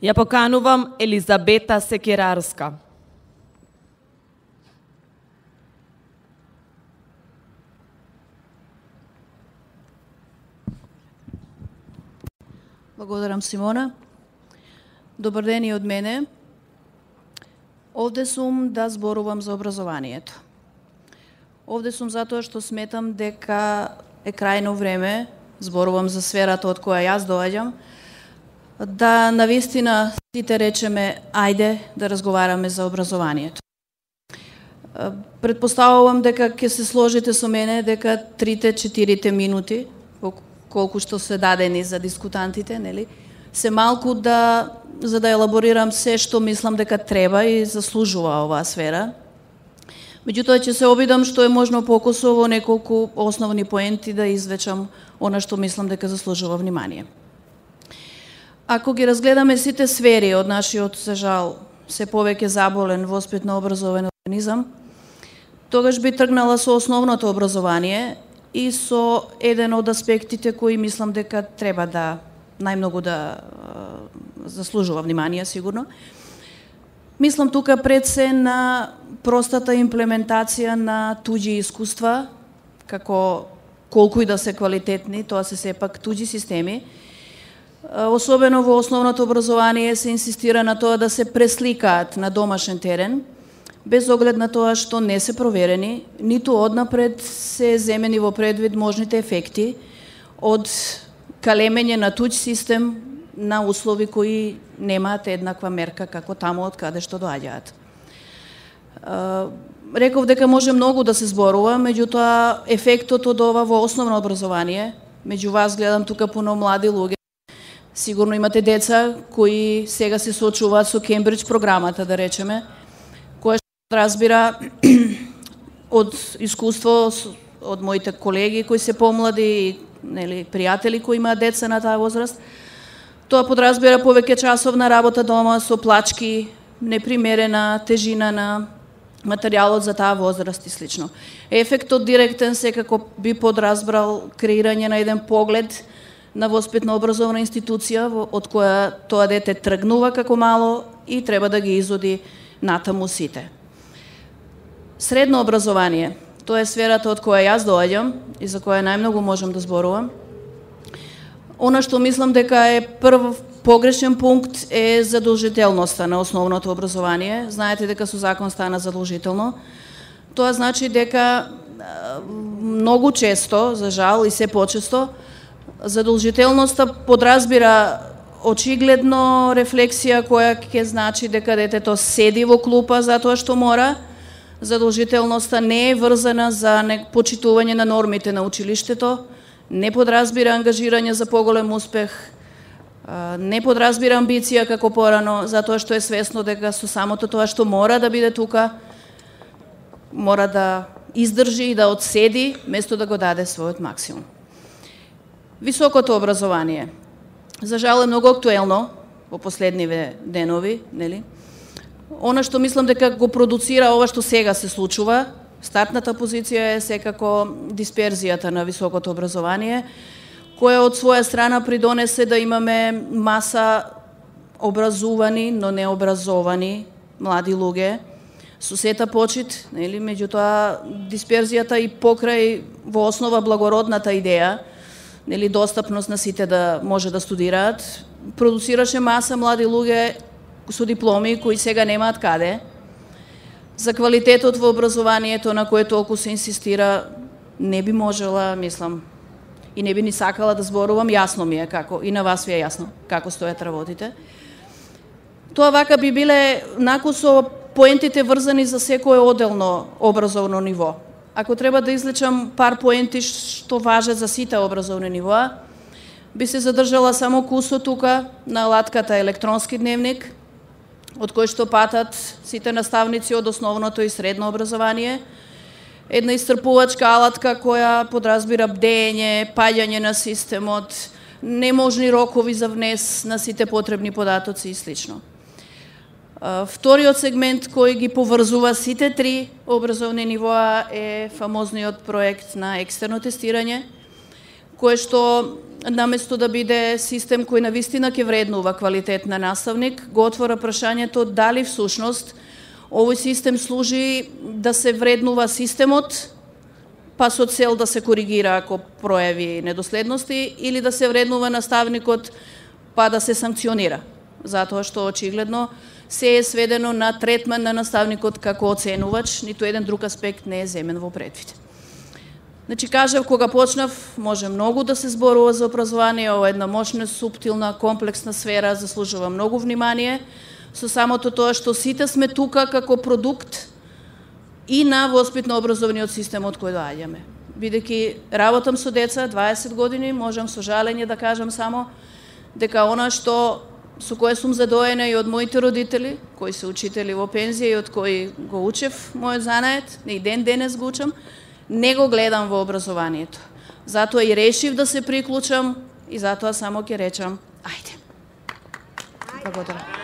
Ја поканувам Елизабета Секерарска. Благодарам, Симона. Добар ден и од мене. Овде сум да зборувам за образованието. Овде сум затоа што сметам дека е крајно време, зборувам за сферата од која јас доаѓам, да навистина сите речеме ајде да разговараме за образованието. Предпоставувам дека ќе се сложите со мене дека 3-4 минути, колку што се дадени за дискутантите, нели, се малку за да елаборирам се што мислам дека треба и заслужува оваа сфера. Меѓутоа ќе се обидам што е можно покусо во неколку основни поенти да извечам она што мислам дека заслужува внимание. Ако ги разгледаме сите сфери од нашиот, за жал, се повеќе заболен воспитно-образовен организам, тогаш би тргнала со основното образование и со еден од аспектите кои мислам дека треба да најмногу да заслужува внимание, сигурно. Мислам тука пред се на простата имплементација на туѓи искуства, како колку и да се квалитетни, тоа се сепак туѓи системи. Особено во основното образование се инсистира на тоа да се пресликаат на домашен терен, без оглед на тоа што не се проверени, ниту однапред се земени во предвид можните ефекти од калемење на туѓ систем на услови кои немаат еднаква мерка како таму од каде што доаѓаат. Реков дека може многу да се зборува, меѓутоа ефектот од ова во основно образование, меѓу вас гледам тука пуно млади луѓе, сигурно имате деца кои сега се соочуваат со Кембридж програмата, да речеме, која што разбира од искуство од моите колеги кои се помлади, нели, пријатели кои имаат деца на таа возраст. Тоа подразбира повеќе часовна работа дома со плачки, непримерена тежина на материјалот за таа возраст и слично. Ефектот директен секако би подразбрал креирање на еден поглед на воспитно-образовна институција од која тоа дете тргнува како мало и треба да ги изоди натаму сите. Средно образование, тоа е сферата од која јас доаѓам и за која најмногу можам да зборувам. Она што мислам дека е прв погрешен пункт е задолжителноста на основното образование. Знаете дека со закон стана задолжително. Тоа значи дека многу често, за жал и се почесто, задолжителноста подразбира очигледно рефлексија која ќе значи дека детето седи во клупа затоа што мора. Задолжителноста не е врзана за почитување на нормите на училиштето, не подразбира ангажирање за поголем успех, не подразбира амбиција како порано, затоа што е свесно дека со самото тоа што мора да биде тука, мора да издржи и да одседи, место да го даде својот максимум. Високото образование, за жал, е многу актуелно во последниве денови, нели? Она што мислам дека го продуцира ова што сега се случува, стартната позиција е секако дисперзијата на високото образование, која од своја страна придонесе да имаме маса образувани, но необразовани млади луѓе, со сета почит, нели, меѓутоа дисперзијата и покрај во основа благородната идеја, нели, достапност на сите да може да студираат, продуцираше маса млади луѓе со дипломи кои сега немаат каде. За квалитетот во образованието на кое толку се инсистира не би можела, мислам, и не би ни сакала да зборувам, јасно ми е како, и на вас ви е јасно како стојат работите. Тоа вака би биле накусо поентите врзани за секое оделно образовно ниво. Ако треба да излечам пар поенти што важат за сите образовни нивоа, би се задржала само кусо тука на алатката електронски дневник, од кој што патат сите наставници од основното и средно образование, една истрпувачка алатка која подразбира бдење, паѓање на системот, неможни рокови за внес на сите потребни податоци и слично. Вториот сегмент кој ги поврзува сите три образовни нивоа е фамозниот проект на екстерно тестирање, кој што наместо да биде систем кој навистина ќе вреднува квалитет на наставник, го отвора прашањето дали всушност овој систем служи да се вреднува системот, па со цел да се коригира ако прояви недоследности, или да се вреднува наставникот, па да се санкционира. Затоа што очигледно се е сведено на третман на наставникот како оценувач, ниту еден друг аспект не е земен во предвид. Значи, кажав, кога почнав, може многу да се зборува за образование, ова една мощна, суптилна, комплексна сфера, заслужува многу внимание, со самото тоа што сите сме тука како продукт и на воспитно-образовниот систем од кој доаѓаме. Бидејќи работам со деца 20 години, можам со жалење да кажам само дека она што со кое сум задоена и од моите родители, кои се учители во пензија и од кои го учев мојот занает, и ден денес го учам, не го гледам во образованието. Затоа и решив да се приклучам и затоа само ќе речам ајде. Благодарам.